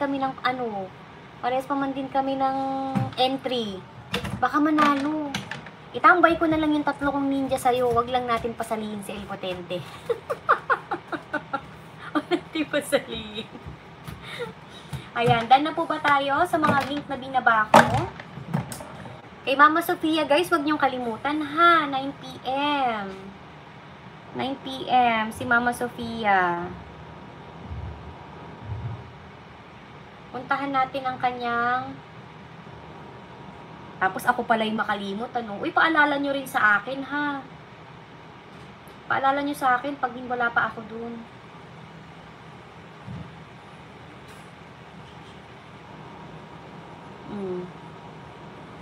kami ng ano, parehas pa man din kami ng entry. Baka manalo. Itambay ko na lang yung 3 kong ninja sa'yo. Wag lang natin pasalihin si El Potente. Wag natin pasalihin. Ayan, done na po ba tayo sa mga link na binaba ko? Kay Mama Sofia, guys, wag niyong kalimutan ha. 9 PM. 9 PM si Mama Sofia. Puntahan natin ang kanyang... Tapos ako pala yung makalimot, ano? Uy, paalala nyo rin sa akin, ha? Paalala nyo sa akin pag wala pa ako dun.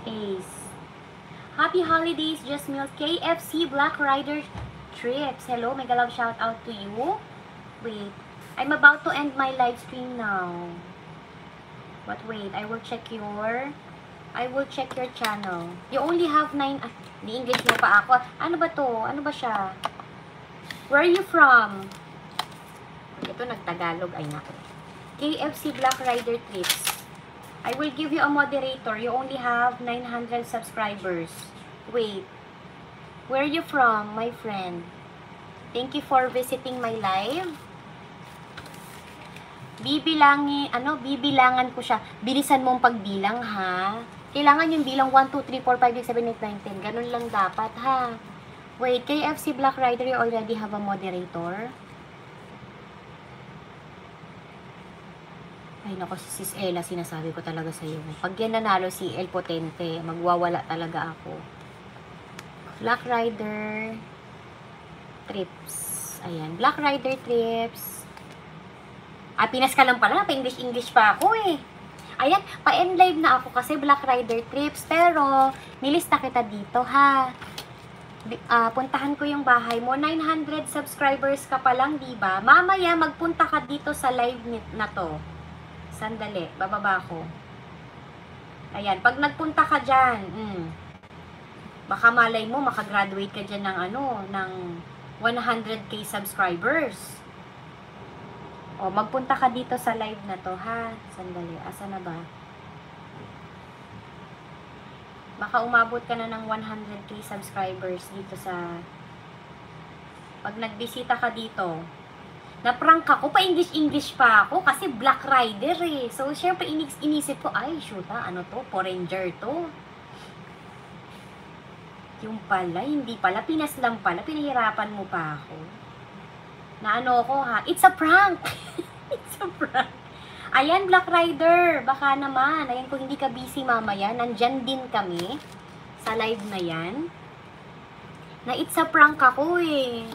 Ace. Happy holidays, Just Meals. KFC Black Rider Trips. Hello, mega love shout out to you. Wait, I'm about to end my live stream now. But wait, I will check your channel. You only have 9, ni-English mo pa ako. Ano ba to? Ano ba siya? Where are you from? Ito, nagtagalog. Ay, nako. KFC Black Rider Trips. I will give you a moderator. You only have 900 subscribers. Wait. Where are you from, my friend? Thank you for visiting my live. Bibilangan ko siya. Bilisan mong pagbilang, ha? Kailangan yung bilang 1, 2, 3, 4, 5, 6, 7, 8, 9, 10. Ganun lang dapat, ha? Wait, KFC Black Rider, you already have a moderator? Ay, nako, si Sis Ella, sinasabi ko talaga sa'yo. Pag yan nanalo si El Potente, magwawala talaga ako. Black Rider Trips. Ayan, Black Rider Trips. Pinas ka lang pala, pa-English pa ako eh. Ayan, pa-end live na ako kasi Black Rider Trips. Pero, nilista kita dito ha. Puntahan ko yung bahay mo. 900 subscribers ka pa lang, diba? Mamaya, magpunta ka dito sa live na to. Sandali, bababa ko. Ayan, pag nagpunta ka dyan, baka malay mo, makagraduate ka dyan ng ng 100k subscribers. O, magpunta ka dito sa live na to, ha? Sandali, asa na ba? Baka umabot ka na ng 100k subscribers dito sa... Pag nagbisita ka dito. Na-prank ako, pa-English pa ako kasi Black Rider eh. So, syempre, inisip ko, ay, shoot ha, ano to? Foreigner to. Yung pala, hindi pala, Pinas lang pala, pinahirapan mo pa ako. Na ano ko ha, it's a prank. It's a prank. Ayan, Black Rider, baka naman. Ayan, kung hindi ka busy mamaya, nandyan din kami sa live na yan. Na it's a prank ako eh.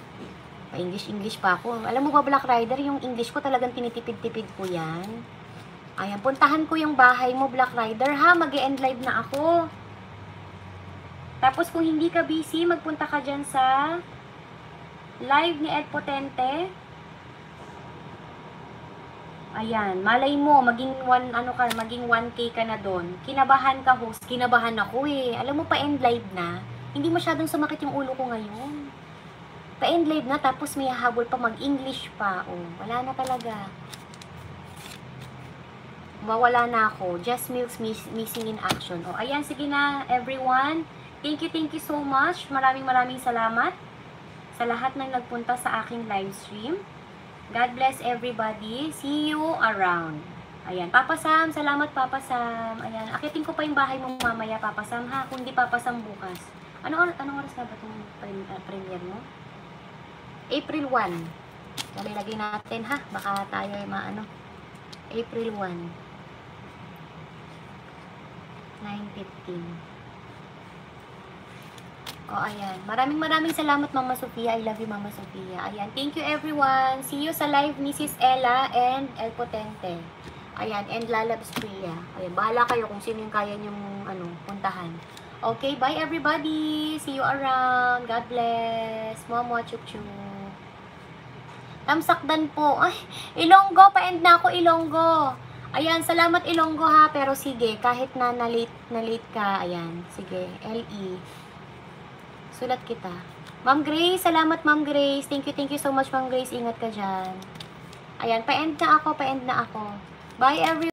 Pa-English pa ako. Alam mo ba, Black Rider, yung English ko talagang tinitipid-tipid ko yan. Ayan, puntahan ko yung bahay mo, Black Rider, ha? Mag-e-end live na ako. Tapos kung hindi ka busy, magpunta ka dyan sa live ni El Potente. Ayan, malay mo, maging 1k ka na doon. Kinabahan ka, host. Kinabahan ako eh. Alam mo, pa-end live na. Hindi masyadong sumakit yung ulo ko ngayon. Pa-end live na, tapos may habol pa, mag-English pa. Oh, wala na talaga. Mawala na ako. Just Milks missing in action. Oh, ayan, sige na, everyone. Thank you so much. Maraming salamat sa lahat ng nagpunta sa aking live stream. God bless everybody. See you around. Ayan, Papa Sam, salamat Papa Sam. Ayan, akitin ko pa yung bahay mo mamaya, Papa Sam, ha? Kung di Papa Sam bukas. Anong oras na ba itong premiere mo? April 1. Lalagay natin, ha? Baka tayo ay maano. April 1. 9:15. Oh, ayan. Maraming salamat, Mama Sofia. I love you, Mama Sofia. Ayan. Thank you, everyone. See you sa live ni Sis Ella and El Potente. Ayan. And Lalabs Priya. Ayan. Bahala kayo kung sino yung kaya nyong puntahan. Okay. Bye, everybody. See you around. God bless. Momo, chup-chup. Tamsakdan po. Ay, Ilonggo. Pa-end na ako, Ilonggo. Ayan. Salamat, Ilonggo, ha. Pero sige. Kahit na late ka. Ayan. Sige. LE. Sulat kita. Ma'am Grace, salamat Ma'am Grace. Thank you so much Ma'am Grace. Ingat ka dyan. Ayan, pa-end na ako. Bye everyone.